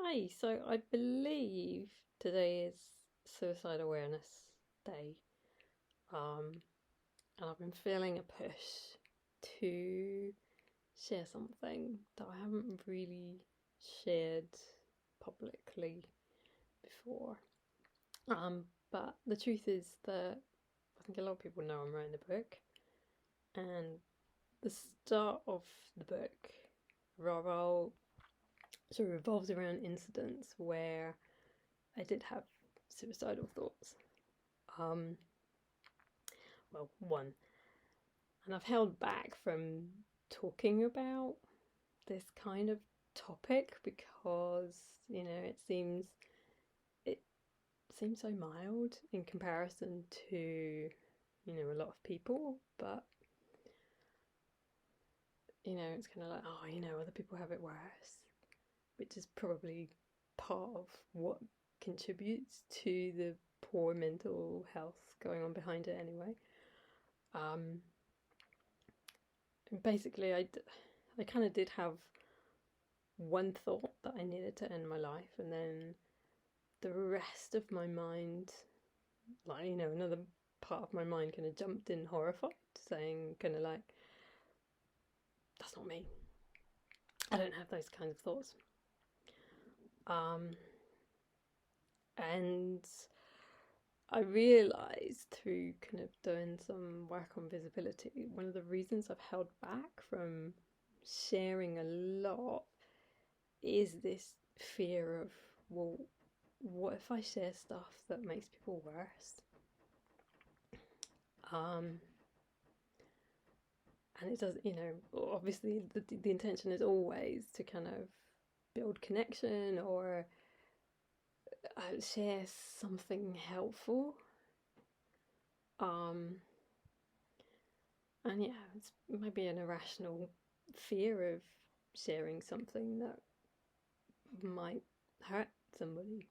Hi, so I believe today is Suicide Awareness Day, and I've been feeling a push to share something that I haven't really shared publicly before. But the truth is that I think a lot of people know I'm writing a book, and the start of the book, Raro, sort of revolves around incidents where I did have suicidal thoughts. Um, one, and I've held back from talking about this kind of topic because it seems so mild in comparison to a lot of people, but it's kind of like, oh, other people have it worse, which is probably part of what contributes to the poor mental health going on behind it anyway. Basically, I kind of did have one thought that I needed to end my life, and then the rest of my mind, another part of my mind kind of jumped in horrified, saying kind of like, that's not me. I don't have those kinds of thoughts. And I realised through kind of doing some work on visibility, one of the reasons I've held back from sharing a lot is this fear of, well, what if I share stuff that makes people worse? And it does, obviously the intention is always to kind of build connection or share something helpful. And yeah, it's maybe an irrational fear of sharing something that might hurt somebody.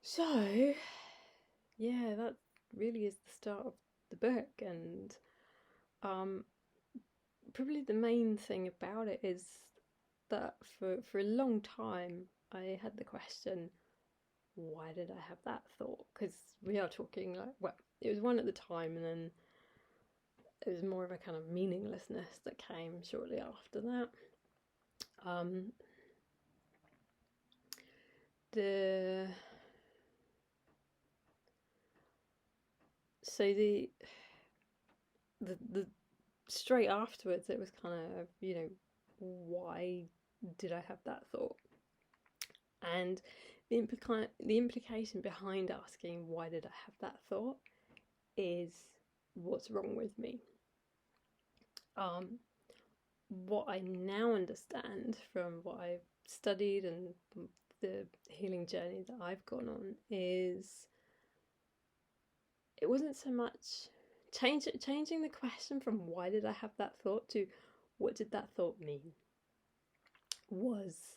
So yeah, that really is the start of the book, and probably the main thing about it is that for a long time I had the question, why did I have that thought? Because we are talking like, well, it was one at the time, and then it was more of a kind of meaninglessness that came shortly after that. The so the straight afterwards it was kind of, why did I have that thought? And the implication behind asking why did I have that thought is, what's wrong with me? What I now understand from what I've studied and the healing journey that I've gone on is it wasn't so much changing the question from why did I have that thought to what did that thought mean was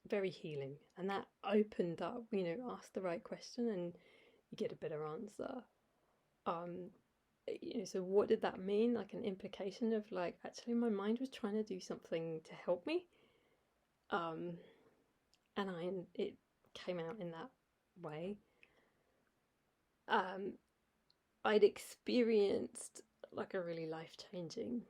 very healing, and that opened up, ask the right question and you get a better answer. So what did that mean? Like an implication of like, actually my mind was trying to do something to help me, and it came out in that way. I'd experienced like a really life-changing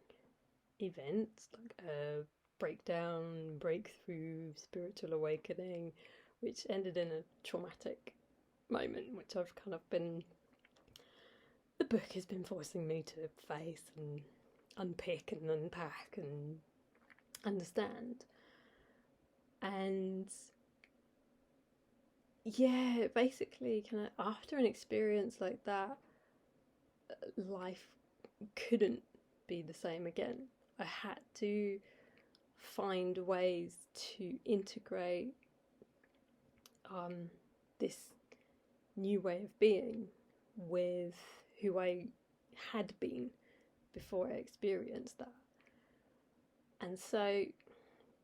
event, like a breakdown, breakthrough, spiritual awakening, which ended in a traumatic moment, which I've kind of been, the book has been forcing me to face and unpick and unpack and understand. And yeah, basically, kind of after an experience like that, life couldn't be the same again. I had to find ways to integrate this new way of being with who I had been before I experienced that. And so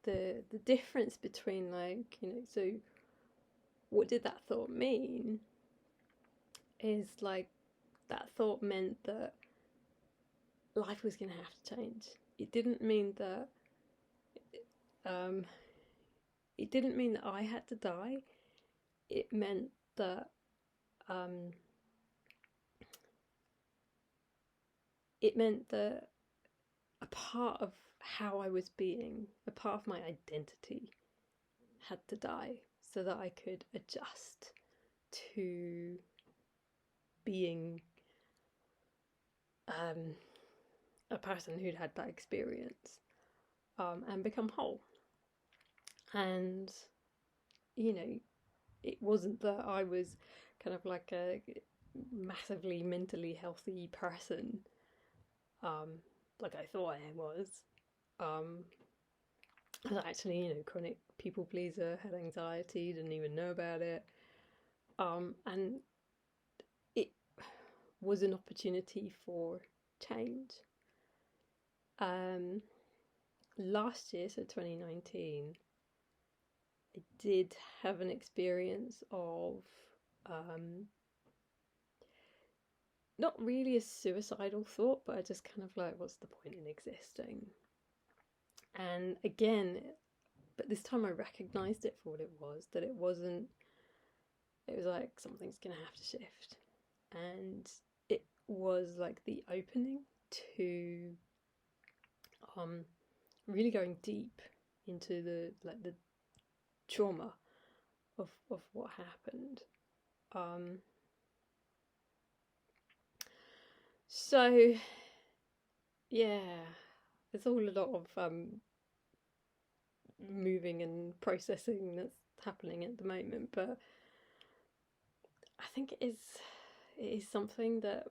the difference between, like, so what did that thought mean is like, that thought meant that life was going to have to change. It didn't mean that I had to die. It meant that a part of how I was being, a part of my identity, had to die so that I could adjust to being a person who'd had that experience, and become whole. And, you know, it wasn't that I was kind of like a massively mentally healthy person, like I thought I was. I was actually, you know, chronic people pleaser, had anxiety, didn't even know about it. And it was an opportunity for change. Last year, so 2019, I did have an experience of not really a suicidal thought, but I just kind of like, what's the point in existing? And again, but this time I recognised it for what it was, that it was like, something's gonna have to shift. And it was like the opening to really going deep into the trauma of what happened. So yeah, there's all a lot of moving and processing that's happening at the moment, but I think it is something that,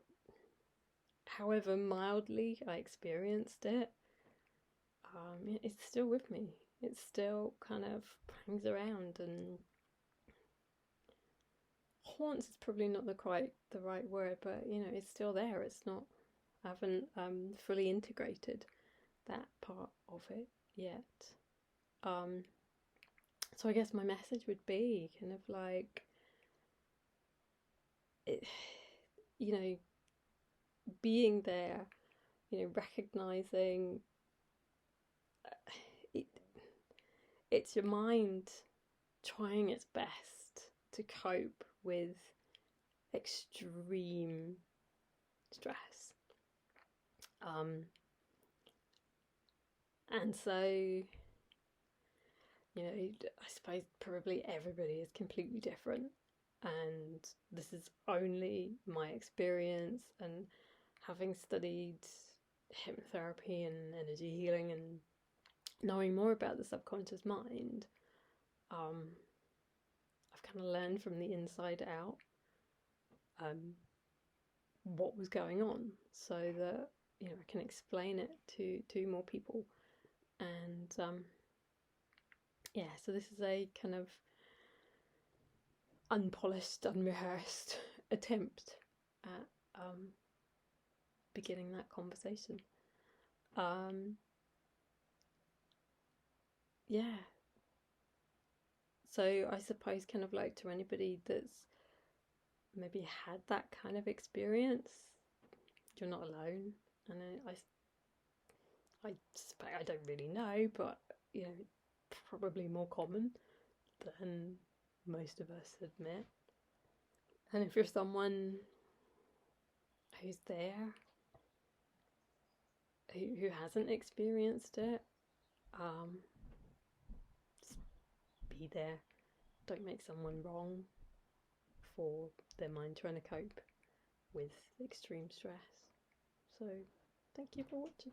however mildly I experienced it, it's still with me. It still kind of hangs around, and haunts is probably not the right word, but you know, it's still there. It's not, I haven't fully integrated that part of it yet. So I guess my message would be kind of like, you know, being there, you know, recognizing it's your mind trying its best to cope with extreme stress. And so, you know, I suppose probably everybody is completely different, and this is only my experience, and having studied hypnotherapy and energy healing and knowing more about the subconscious mind, I've kind of learned from the inside out what was going on, so that, you know, I can explain it to more people. And yeah, so this is a kind of unpolished, unrehearsed attempt at beginning that conversation. Yeah. So I suppose kind of like, to anybody that's maybe had that kind of experience, you're not alone. And I don't really know, but you know, probably more common than most of us admit. And if you're someone who's there, who hasn't experienced it, just be there. Don't make someone wrong for their mind trying to cope with extreme stress. So thank you for watching.